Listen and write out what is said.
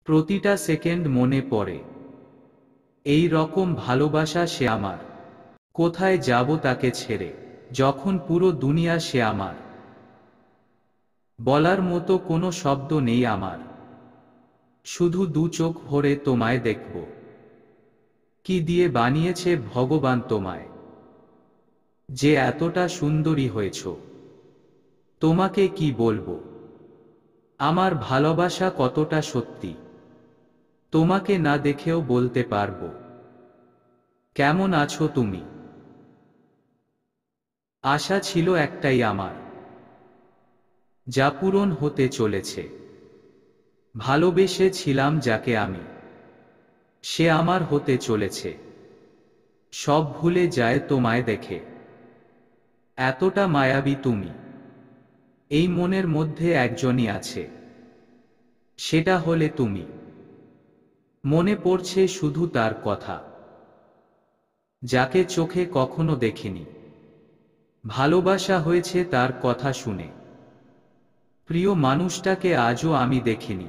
প্রতিটা সেকেন্ড মনে পড়ে এই রকম ভালোবাসা সে আমার। কোথায় যাব তাকে ছেড়ে, যখন পুরো দুনিয়া সে আমার। বলার মতো কোনো শব্দ নেই আমার, শুধু দু চোখ ভরে তোমায় দেখব। কি দিয়ে বানিয়েছে ভগবান তোমায়, যে এতটা সুন্দরী হয়েছ। তোমাকে কি বলবো, আমার ভালোবাসা কতটা সত্যি, তোমাকে না দেখেও বলতে পারবো। কেমন আছো তুমি? আশা ছিল একটাই আমার, যা পূরণ হতে চলেছে। ভালোবেসে ছিলাম যাকে আমি, সে আমার হতে চলেছে। সব ভুলে যায় তোমায় দেখে, এতটা মায়াবী তুমি। এই মনের মধ্যে একজনই আছে, সেটা হলে তুমি। মনে পড়ছে শুধু তার কথা, যাকে চোখে কখনো দেখিনি। ভালোবাসা হয়েছে তার কথা শুনে, প্রিয় মানুষটাকে আজও আমি দেখিনি।